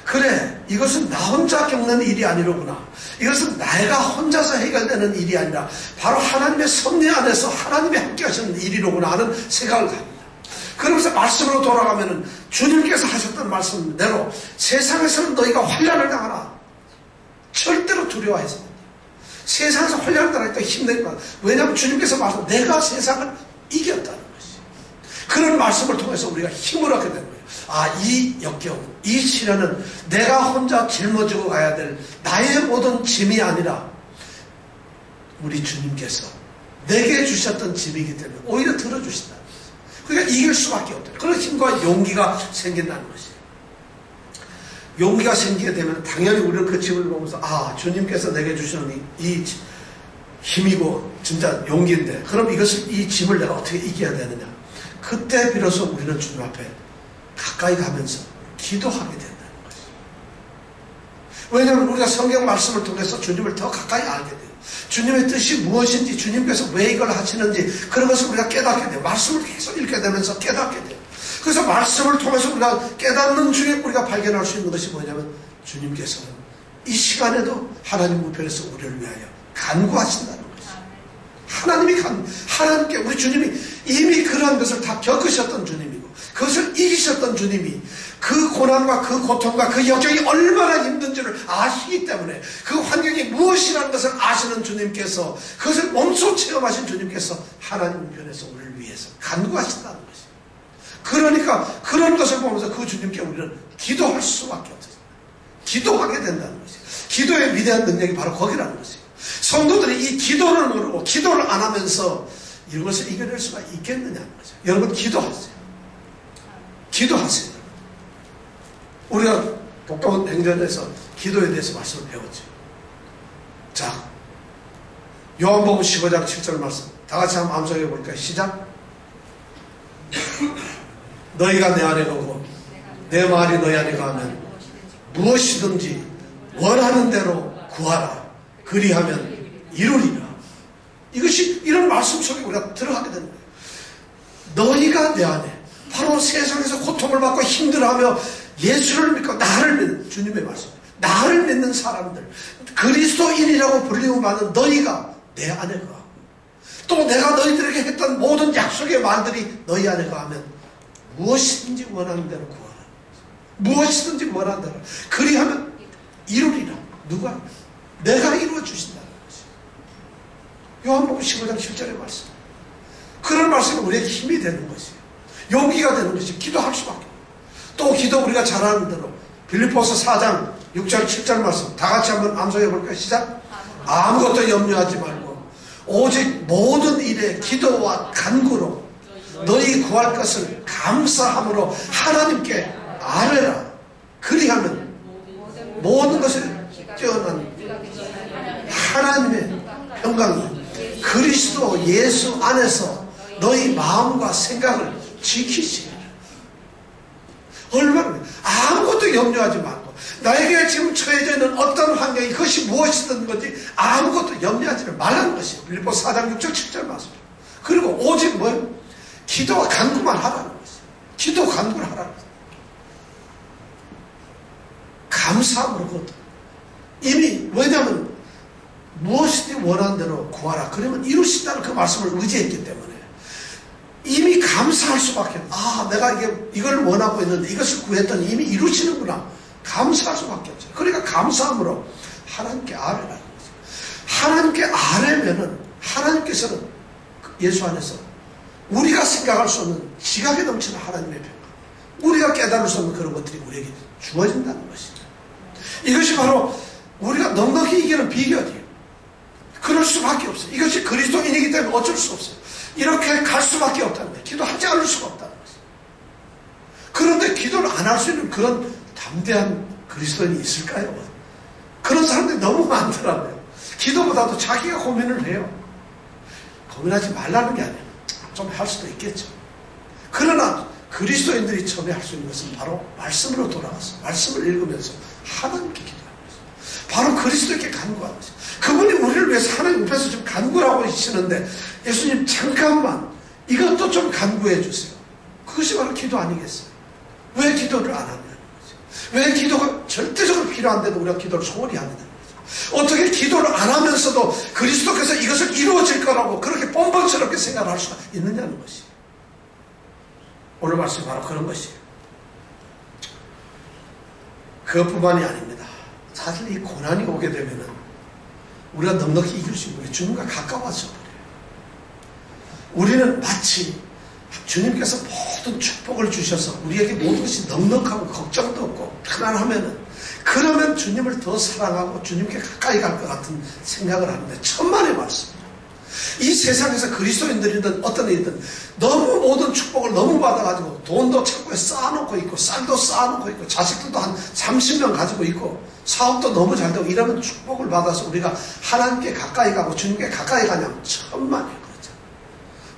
그래, 이것은 나 혼자 겪는 일이 아니로구나. 이것은 내가 혼자서 해결되는 일이 아니라 바로 하나님의 섭리 안에서 하나님이 함께 하시는 일이로구나 하는 생각을 합니다. 그러면서 말씀으로 돌아가면은 주님께서 하셨던 말씀대로 세상에서는 너희가 환난을 당하라. 절대로 두려워해서 세상에서 환난을 당할 때 힘내지만, 왜냐하면 주님께서 말씀, 내가 세상을 이겼다는 것이. 그런 말씀을 통해서 우리가 힘을 얻게 되는 거예요. 아, 이 역경, 이 시련은 내가 혼자 짊어지고 가야 될 나의 모든 짐이 아니라 우리 주님께서 내게 주셨던 짐이기 때문에 오히려 들어주신다. 그러니까 이길 수밖에 없다. 그런 힘과 용기가 생긴다는 것이에요. 용기가 생기게 되면 당연히 우리는 그 짐을 보면서, 아, 주님께서 내게 주시는 이 힘이고 진짜 용기인데, 그럼 이 짐을 내가 어떻게 이겨야 되느냐. 그때 비로소 우리는 주님 앞에 가까이 가면서 기도하게 된다는 것이에요. 왜냐하면 우리가 성경 말씀을 통해서 주님을 더 가까이 알게 돼요. 주님의 뜻이 무엇인지, 주님께서 왜 이걸 하시는지, 그런 것을 우리가 깨닫게 돼요. 말씀을 계속 읽게 되면서 깨닫게 돼요. 그래서 말씀을 통해서 우리가 깨닫는 중에 우리가 발견할 수 있는 것이 뭐냐면, 주님께서는 이 시간에도 하나님 우편에서 우리를 위하여 간구하신다는 것이에요. 하나님께 우리 주님이 이미 그러한 것을 다 겪으셨던 주님이고, 그것을 이기셨던 주님이 그 고난과 그 고통과 그 역경이 얼마나 힘든지를 아시기 때문에, 그 환경이 무엇이라는 것을 아시는 주님께서, 그것을 몸소 체험하신 주님께서 하나님 편에서 우리를 위해서 간구하신다는 것이에요. 그러니까 그런 것을 보면서 그 주님께 우리는 기도할 수밖에 없어요. 기도하게 된다는 것이에요. 기도의 위대한 능력이 바로 거기라는 것이에요. 성도들이 이 기도를 모르고 기도를 안 하면서 이것을 이겨낼 수가 있겠느냐는 거죠. 여러분, 기도하세요. 기도하세요. 우리가 독도원 행전에서 기도에 대해서 말씀을 배웠죠. 자, 요한복음 15장 7절 말씀 다 같이 한번 암송해 볼까요? 시작. 너희가 내 안에 거고 내 말이 너희 안에 가면 무엇이든지 원하는 대로 구하라. 그리하면 이루리라. 이것이, 이런 말씀 속에 우리가 들어가게 되는 거예요. 너희가 내 안에, 바로 세상에서 고통을 받고 힘들어하며 예수를 믿고 나를 믿는, 주님의 말씀, 나를 믿는 사람들, 그리스도인이라고 불리고 받는 너희가 내 안에 거하고, 또 내가 너희들에게 했던 모든 약속의 말들이 너희 안에 거하면 무엇이든지 원하는 대로 구하라. 무엇이든지 원하는 대로. 그리하면 이루리라. 누가? 내가 이루어 주신다는 것이에요. 요한복음 15장 7절의 말씀. 그런 말씀이 우리에게 힘이 되는 것이에요. 용기가 되는 것이에요. 기도할 수밖에 없어요. 또 기도 우리가 잘하는 대로 빌립보서 4장 6절 7절 말씀 다 같이 한번 암송해 볼까요? 시작. 아무것도 염려하지 말고 오직 모든 일에 기도와 간구로 너희 구할 것을 감사함으로 하나님께 아뢰라. 그리하면 모든 것을 뛰어난 하나님의 평강이 그리스도 예수 안에서 너희 마음과 생각을 지키시리라. 얼마나, 아무것도 염려하지 말고, 나에게 지금 처해져 있는 어떤 환경이, 그것이 무엇이든 건지 아무것도 염려하지 말라는 것이에요. 빌립보서 4장 6절 7절 말씀. 그리고 오직 뭐예요? 기도와 간구만 하라는 것이에요. 기도 간구를 하라는 것이에요. 감사함으로 그것도. 이미, 왜냐하면 무엇이든 원하는 대로 구하라. 그러면 이루신다는 그 말씀을 의지했기 때문에 이미 감사할 수밖에 없어요. 아, 내가 이걸 원하고 있는데 이것을 구했더니 이미 이루시는구나. 감사할 수밖에 없어요. 그러니까 감사함으로 하나님께 아뢰라는 거죠. 하나님께 아뢰면은 하나님께서는 예수 안에서 우리가 생각할 수 없는 지각에 넘치는 하나님의 평강, 우리가 깨달을 수 없는 그런 것들이 우리에게 주어진다는 것이죠. 이것이 바로 우리가 넉넉히 이기는 비결이에요. 그럴 수밖에 없어요. 이것이 그리스도인이기 때문에 어쩔 수 없어요. 이렇게 갈 수밖에 없다는 거예요. 기도하지 않을 수가 없다는 거예요. 그런데 기도를 안 할 수 있는 그런 담대한 그리스도인이 있을까요? 그런 사람들이 너무 많더라고요. 기도보다도 자기가 고민을 해요. 고민하지 말라는 게 아니에요. 좀 할 수도 있겠죠. 그러나 그리스도인들이 처음에 할 수 있는 것은 바로 말씀으로 돌아가서 말씀을 읽으면서 하나님께 기도하는 것이죠. 바로 그리스도께 간구하는 것이죠. 그분이 우리를 위해서 하나님 앞에서 좀 간구를 하고 계시는데, 예수님 잠깐만 이것도 좀 간구해 주세요. 그것이 바로 기도 아니겠어요? 왜 기도를 안 하냐는 거죠. 왜 기도가 절대적으로 필요한데도 우리가 기도를 소홀히 하느냐는 거죠. 어떻게 기도를 안 하면서도 그리스도께서 이것을 이루어질 거라고 그렇게 뻔뻔스럽게 생각할 수가 있느냐는 것이. 오늘 말씀이 바로 그런 것이에요. 그것뿐만이 아닙니다. 사실 이 고난이 오게 되면은 우리가 넉넉히 이길 수 있는 게 주님과 가까워져 버려요. 우리는 마치 주님께서 모든 축복을 주셔서 우리에게 모든 것이 넉넉하고 걱정도 없고 편안하면은 그러면 주님을 더 사랑하고 주님께 가까이 갈 것 같은 생각을 하는데 천만의 말씀입니다. 이 세상에서 그리스도인들이든 어떤 일이든 너무 모든 축복을 너무 받아가지고 돈도 창고에 쌓아놓고 있고 쌀도 쌓아놓고 있고 자식들도 한 30명 가지고 있고 사업도 너무 잘 되고 이러면 축복을 받아서 우리가 하나님께 가까이 가고 주님께 가까이 가냐면 천만의 거죠.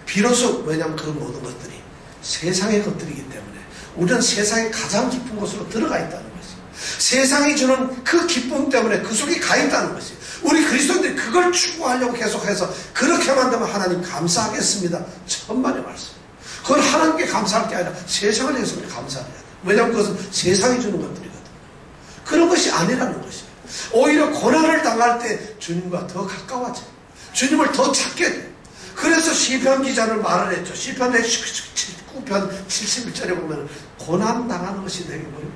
비로소 왜냐하면 그 모든 것들이 세상의 것들이기 때문에 우리는 세상의 가장 깊은 곳으로 들어가 있다는 것이죠. 세상이 주는 그 기쁨 때문에 그 속에 가 있다는 것이죠. 우리 그리스도인들이 그걸 추구하려고 계속해서 그렇게 만들면 하나님 감사하겠습니다. 천만의 말씀. 그건 하나님께 감사할 게 아니라 세상을 위해서 감사해야 돼요. 왜냐하면 그것은 세상이 주는 것들이거든요. 그런 것이 아니라는 것이에요. 오히려 고난을 당할 때 주님과 더 가까워져요. 주님을 더 찾게 돼요. 그래서 시편 기자는 말을 했죠. 시편 9편 71절에 보면 고난 당하는 것이 내게 뭐예요?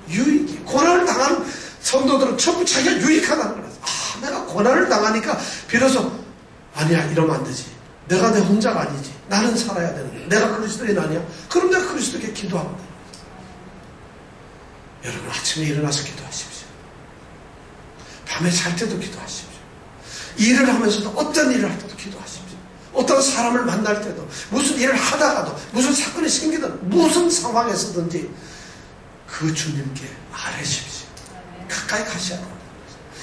유익이. 고난을 당하는 성도들은 전부 자기가 유익하다는 거예요. 아, 내가 고난을 당하니까 비로소 아니야 이러면 안 되지. 내가 내 혼자가 아니지. 나는 살아야 되는데 내가 그리스도인 아니야? 그럼 내가 그리스도에게 기도하면 돼요. 여러분 아침에 일어나서 기도하십시오. 밤에 잘 때도 기도하십시오. 일을 하면서도 어떤 일을 할 때도 기도하십시오. 어떤 사람을 만날 때도 무슨 일을 하다가도 무슨 사건이 생기든 무슨 상황에서든지 그 주님께 말하십시오. 가까이 가셔야 합니다.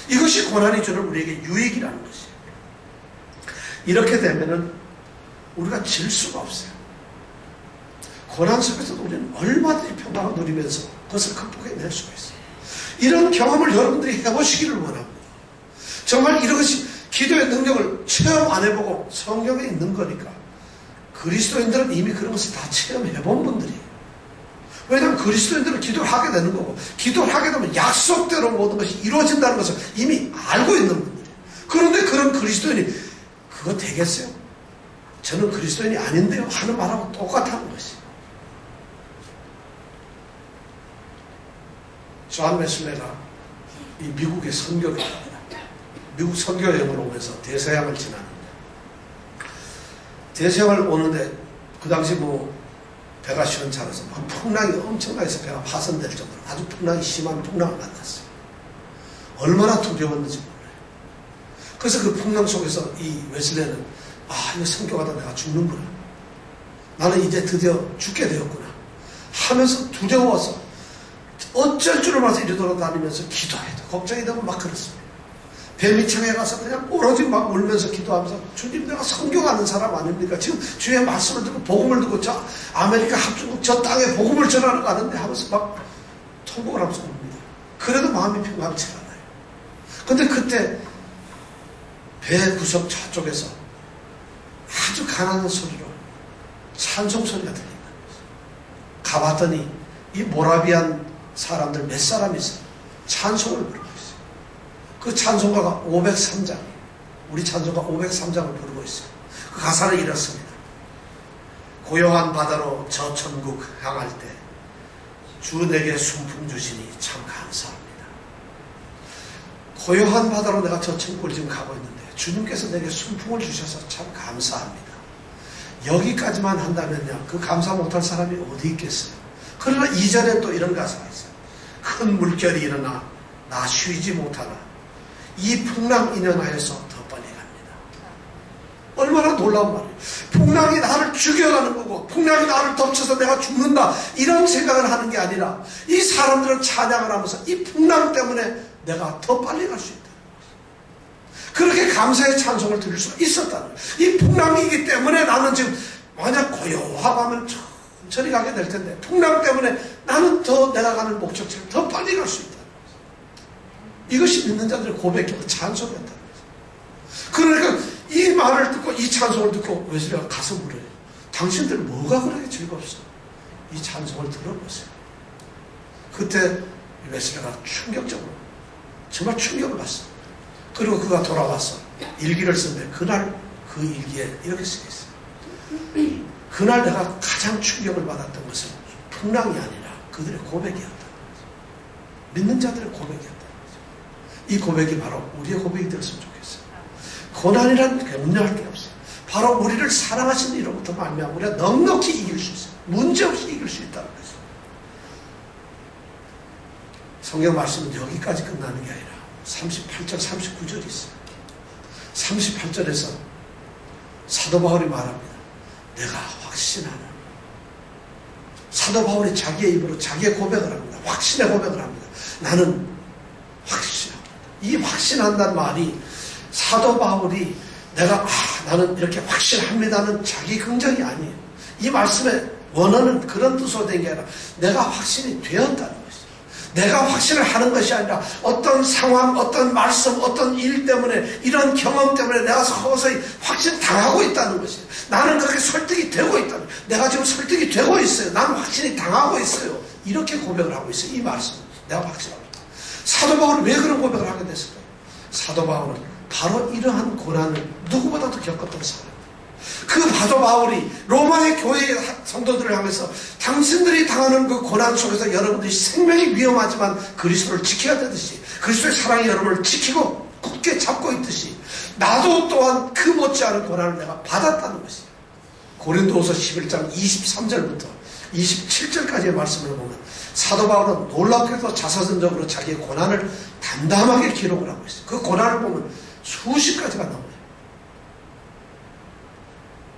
이것이 고난이 주는 우리에게 유익이라는 것이에요. 이렇게 되면은 우리가 질 수가 없어요. 고난 속에서도 우리는 얼마든지 평강을 누리면서 그것을 극복해낼 수가 있어요. 이런 경험을 여러분들이 해보시기를 원합니다. 정말 이것이 기도의 능력을 체험 안 해보고 성경에 있는 거니까 그리스도인들은 이미 그런 것을 다 체험해본 분들이에요. 왜냐하면 그리스도인들은 기도를 하게 되는 거고 기도를 하게 되면 약속대로 모든 것이 이루어진다는 것을 이미 알고 있는 분들이에요. 그런데 그런 그리스도인이 그거 되겠어요? 저는 그리스도인이 아닌데요 하는 말하고 똑같다는 것이에요. 존 웨슬레가 이 미국의 선교를 합니다. 미국 선교여행을 오면서 대서양을 지나는데 대서양을 오는데 그 당시 배가 시원찮아서 막 풍랑이 엄청나게 해서 배가 파손될 정도로 아주 풍랑이 심한 풍랑을 만났어요. 얼마나 두려웠는지 몰라요. 그래서 그 풍랑 속에서 이 웨슬레는 이거 선교하다 내가 죽는구나. 나는 이제 드디어 죽게 되었구나 하면서 두려워서 어쩔 줄을 몰라서 이리 돌아다니면서 기도해도 걱정이 되고 막 그랬습니다. 배 밑창에 가서 그냥 오로지 막 울면서 기도하면서 주님 내가 선교하는 사람 아닙니까? 지금 주의 말씀을 듣고 복음을 듣고 저 아메리카 합중국 저 땅에 복음을 전하러 가는데 하면서 막 통곡을 하면서 웁니다. 그래도 마음이 평안치 않아요. 근데 그때 배 구석 저쪽에서 아주 가난한 소리로 찬송 소리가 들린다. 가봤더니 이 모라비안 사람들 몇 사람이 있어요. 찬송을 부르고 있어요. 그 찬송가가 503장, 우리 찬송가 503장을 부르고 있어요. 그 가사는 이렇습니다. 고요한 바다로 저 천국 향할 때 주 내게 순풍 주시니 참 감사합니다. 고요한 바다로 내가 저 천국을 지금 가고 있는데 주님께서 내게 순풍을 주셔서 참 감사합니다. 여기까지만 한다면요 그 감사 못할 사람이 어디 있겠어요. 그러나 이전에 또 이런 가사가 있어요. 큰 물결이 일어나 나 쉬지 못하나 이 풍랑 인연하여서 더 빨리 갑니다. 얼마나 놀라운 말이에요. 풍랑이 나를 죽여가는 거고 풍랑이 나를 덮쳐서 내가 죽는다 이런 생각을 하는 게 아니라 이 사람들은 찬양을 하면서 이 풍랑 때문에 내가 더 빨리 갈 수 있다. 그렇게 감사의 찬송을 드릴 수가 있었다는 거예요. 이 풍랑이기 때문에 나는 지금 만약 고요하고 하면 천천히 가게 될 텐데 풍랑 때문에 나는 더 내가 가는 목적지를 더 빨리 갈 수 있다. 이것이 믿는 자들의 고백이고 찬송이었다는 거죠. 그러니까 이 말을 듣고 이 찬송을 듣고 웨슬레가 가서 물어요. 당신들 뭐가 그렇게 즐겁소? 이 찬송을 들어보세요. 그때 웨슬리가 충격적으로 정말 충격을 받았어. 그리고 그가 돌아와서 일기를 썼는데 그날 그 일기에 이렇게 쓰여 있어요. 그날 내가 가장 충격을 받았던 것은 풍랑이 아니라 그들의 고백이었다. 믿는 자들의 고백이었다. 이 고백이 바로 우리의 고백이 되었으면 좋겠어요. 고난이란 염려할 게 없어요. 바로 우리를 사랑하신 이로부터 말미암아 우리가 넉넉히 이길 수 있어요. 문제없이 이길 수 있다는 거죠. 성경 말씀은 여기까지 끝나는 게 아니라 38절, 39절이 있어요. 38절에서 사도 바울이 말합니다. 내가 확신하는. 사도 바울이 자기의 입으로 자기의 고백을 합니다. 확신의 고백을 합니다. 나는 확신합니다. 이 확신한다는 말이 사도 바울이 내가 나는 이렇게 확신합니다는 자기 긍정이 아니에요. 이 말씀의 원어는 그런 뜻으로 된 게 아니라 내가 확신이 되었다는 것이죠. 내가 확신을 하는 것이 아니라 어떤 상황, 어떤 말씀, 어떤 일 때문에 이런 경험 때문에 내가 서서히 확신당하고 있다는 것이에요. 나는 그렇게 설득이 되고 있다는 거예요. 내가 지금 설득이 되고 있어요. 나는 확신이 당하고 있어요. 이렇게 고백을 하고 있어요. 이 말씀 내가 확신합니다. 사도 바울은 왜 그런 고백을 하게 됐을까요? 사도 바울은 바로 이러한 고난을 누구보다도 겪었던 사람입니다. 그 사도 바울이 로마의 교회의 성도들을 향해서 당신들이 당하는 그 고난 속에서 여러분들이 생명이 위험하지만 그리스도를 지켜야 되듯이 그리스도의 사랑이 여러분을 지키고 굳게 잡고 있듯이 나도 또한 그 못지않은 고난을 내가 받았다는 것이에요. 고린도후서 11장 23절부터 27절까지의 말씀을 보면 사도 바울은 놀랍게도 자서전적으로 자기의 고난을 담담하게 기록을 하고 있어요. 그 고난을 보면 수십 가지가 나와요.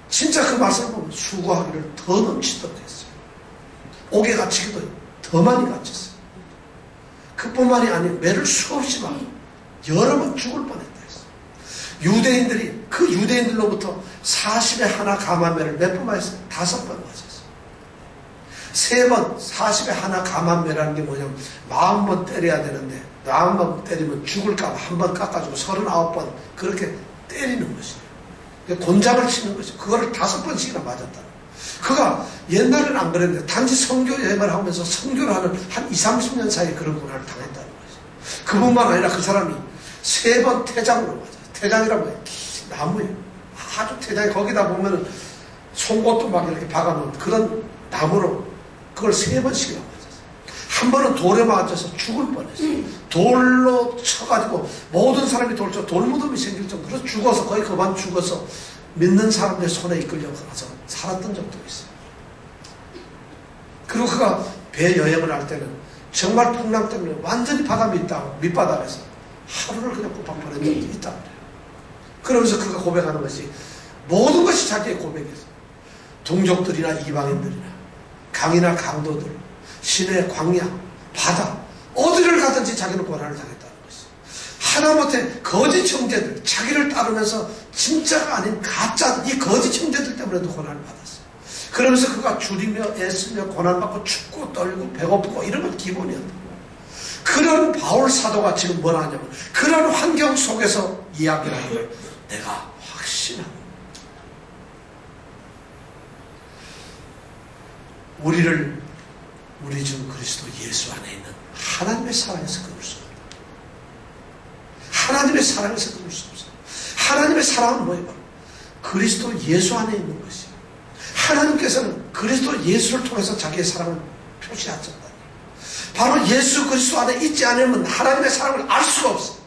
진짜 그 말씀을 보면 수고하기를 더 넘치도록 했어요. 옥에 갇히기도 더 많이 갇혔어요. 그뿐만이 아니라 매를 수없이 막 여러 번 죽을 뻔했다 했어요. 유대인들이 그 유대인들로부터 40에 하나 감한매를 몇 번 맞았어요? 5번 맞았어요. 3번 40에 하나 감한매라는 게 뭐냐면 40번 때려야 되는데 40번 때리면 죽을까 봐 한 번 깎아주고 39번 그렇게 때리는 것이에요. 곤장을 치는 것이에요. 그거를 5번씩이나 맞았다. 그가 옛날에는 안 그랬는데 단지 선교 여행을 하면서 선교를 하는 한 20, 30년 사이에 그런 고난을 당했다는 거죠. 그뿐만 아니라 그 사람이 3번 태장으로 맞아요. 태장이라고 해요. 나무예요. 아주 태장이 거기다 보면은 송곳도 막 이렇게 박아놓은 그런 나무로 그걸 3번씩이나 맞았어요. 한 번은 돌에 맞아서 죽을 뻔했어요. 돌로 쳐가지고 모든 사람이 돌쳐 돌무덤이 생길 정도로 죽어서 거의 그만 죽어서 믿는 사람들 손에 이끌려가서 살았던 적도 있어요. 그리고 그가 배 여행을 할 때는 정말 풍랑 때문에 완전히 바다 밑바닥에서 하루를 그냥 꼬박 보낸 적도 있단 말이에요. 그러면서 그가 고백하는 것이 모든 것이 자기의 고백이었어요. 동족들이나 이방인들이나 강이나 강도들, 시내 광야, 바다 어디를 가든지 자기는 고난을 당했다는 것이죠. 하다못해 거짓 형제들 자기를 따르면서 진짜가 아닌 가짜 이 거짓 형제들 때문에도 고난을 받았어요. 그러면서 그가 줄이며 애쓰며 고난받고 춥고 떨고 배고프고 이런 건 기본이었다. 그런 바울 사도가 지금 뭐라 하냐면 그런 환경 속에서 이야기를 하는 거예요. 내가 확신합니다. 우리 주 그리스도 예수 안에 있는 하나님의 사랑에서 끊을 수 없다. 하나님의 사랑에서 끊을 수 없어요. 하나님의 사랑은 뭐예요? 그리스도 예수 안에 있는 것이에요. 하나님께서는 그리스도 예수를 통해서 자기의 사랑을 표시하셨다. 바로 예수 그리스도 안에 있지 않으면 하나님의 사랑을 알 수가 없어요.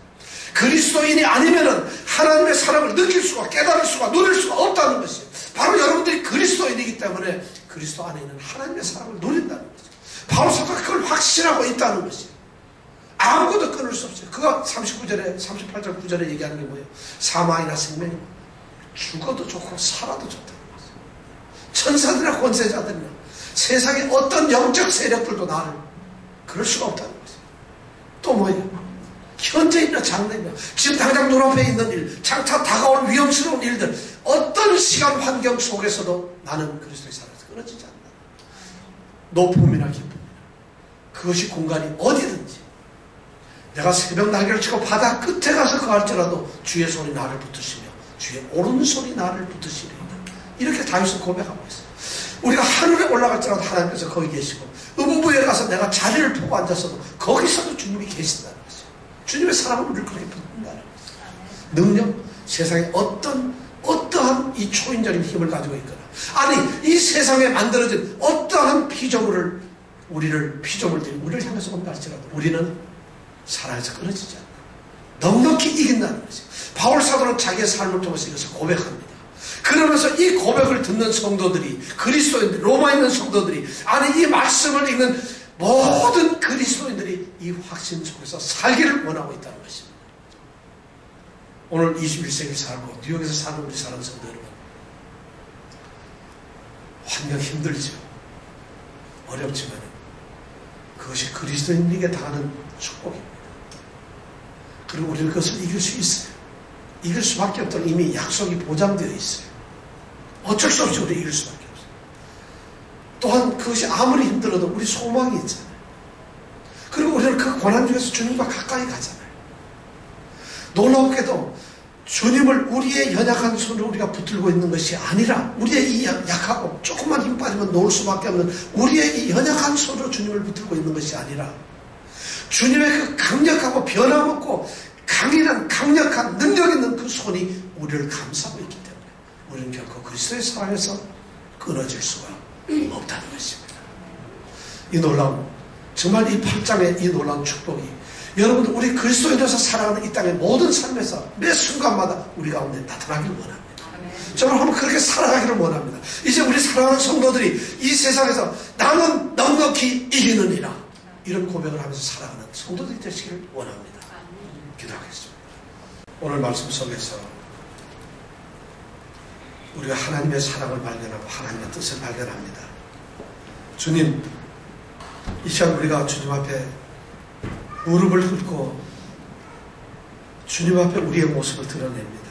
그리스도인이 아니면 하나님의 사랑을 느낄 수가 깨달을 수가 누릴 수가 없다는 것이에요. 바로 여러분들이 그리스도인이기 때문에 그리스도 안에 있는 하나님의 사랑을 누린다는 거죠. 바울 사도가 그걸 확신하고 있다는 것이에요. 아무것도 끊을 수 없어요. 그가 38절 9절에 얘기하는 게 뭐예요? 사망이나 생명이 죽어도 좋고 살아도 좋다는 거죠. 천사들이나 권세자들이나 세상의 어떤 영적 세력들도 나를 그럴 수가 없다는 거죠. 또 뭐예요? 현재이나 장래이나 지금 당장 눈앞에 있는 일, 장차 다가올 위험스러운 일들 어떤 시간 환경 속에서도 나는 그리스도의 사랑에서 끊어지지 않는다. 높음이나 기쁨이나 그것이 공간이 어디든지 내가 새벽 날개를 치고 바다 끝에 가서 거할지라도 주의 손이 나를 붙으시며 주의 오른손이 나를 붙으시리이다. 이렇게 다윗은 고백하고 있어요. 우리가 하늘에 올라갈지라도 하나님께서 거기 계시고 음부에 가서 내가 자리를 펴고 앉았어도 거기서도 주님이 계신다는 거죠. 주님의 사랑은 우리를 그렇게 붙는다는 거죠. 능력, 세상에 어떠한 이 초인적인 힘을 가지고 있거나, 아니 이 세상에 만들어진 어떠한 피조물들이 우리를 향해서 온다 할지라도 우리는 사랑에서 끊어지지 않고 넉넉히 이긴다는 거죠. 바울 사도는 자기의 삶을 통해서 이것을 고백합니다. 그러면서 이 고백을 듣는 성도들이, 그리스도인들, 로마에 있는 성도들이, 아니 이 말씀을 읽는 모든 그리스도인들이 이 확신 속에서 살기를 원하고 있다는 것입니다. 오늘 21세기를 살고 뉴욕에서 사는 우리 사랑하는 성도 여러분, 환경 힘들죠. 어렵지만 그것이 그리스도인에게 당하는 축복입니다. 그리고 우리는 그것을 이길 수 있어요. 이길 수밖에 없다는 이미 약속이 보장되어 있어요. 어쩔 수 없이 우리 이길 수밖에 없어요. 또한 그것이 아무리 힘들어도 우리 소망이 있잖아요. 그리고 우리는 그 고난 중에서 주님과 가까이 가잖아요. 놀랍게도 주님을 우리의 연약한 손으로 우리가 붙들고 있는 것이 아니라, 우리의 이 약하고 조금만 힘 빠지면 놓을 수밖에 없는 우리의 이 연약한 손으로 주님을 붙들고 있는 것이 아니라, 주님의 그 강력하고 변함없고 강력한 능력 있는 그 손이 우리를 감싸고 있기 때문에 우리는 결코 그리스도의 사랑에서 끊어질 수가 없다는 것입니다. 이 놀라운, 정말 이 8장의 이 놀라운 축복이 여러분들 우리 그리스도인으로서 살아가는 이 땅의 모든 삶에서 매 순간마다 우리 가운데 나타나기를 원합니다. 정말 한번 그렇게 살아가기를 원합니다. 이제 우리 사랑하는 성도들이 이 세상에서 나는 넉넉히 이기느니라, 이런 고백을 하면서 살아가는 성도들이 되시기를 원합니다. 기도하겠습니다. 오늘 말씀 속에서 우리가 하나님의 사랑을 발견하고 하나님의 뜻을 발견합니다. 주님, 이 시간 우리가 주님 앞에 무릎을 꿇고 주님 앞에 우리의 모습을 드러냅니다.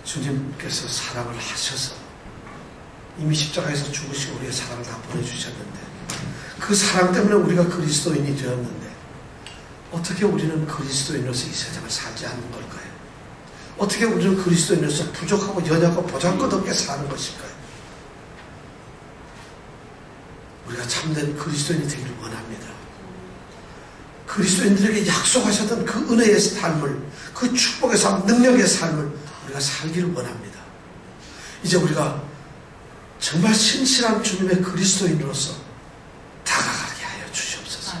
주님께서 사랑을 하셔서 이미 십자가에서 죽으시고 우리의 사랑을 다 보내주셨는데, 그 사랑 때문에 우리가 그리스도인이 되었는데 어떻게 우리는 그리스도인으로서 이 세상을 살지 않는 걸까요? 어떻게 우리는 그리스도인으로서 부족하고 연약하고 보잘것없게 사는 것일까요? 우리가 참된 그리스도인이 되기를 원합니다. 그리스도인들에게 약속하셨던 그 은혜의 삶을, 그 축복의 삶, 능력의 삶을 우리가 살기를 원합니다. 이제 우리가 정말 신실한 주님의 그리스도인으로서 다가가게 하여 주시옵소서.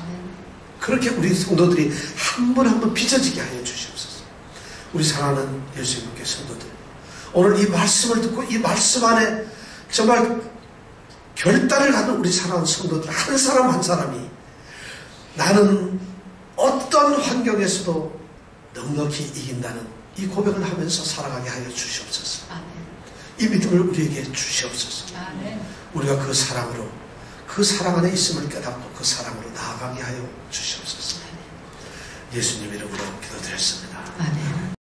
그렇게 우리 성도들이 한 번 한 번 빚어지게 하여 주시옵소서. 우리 사랑하는 예수님께 성도들, 오늘 이 말씀을 듣고 이 말씀 안에 정말 결단을 갖는 우리 사랑하는 성도들 한 사람 한 사람이 나는 어떤 환경에서도 넉넉히 이긴다는 이 고백을 하면서 살아가게 하여 주시옵소서. 이 믿음을 우리에게 주시옵소서. 우리가 그 사랑으로, 그 사랑 안에 있음을 깨닫고 그 사랑으로 나아가게 하여 주시옵소서. 예수님 이름으로 기도드렸습니다. 아멘.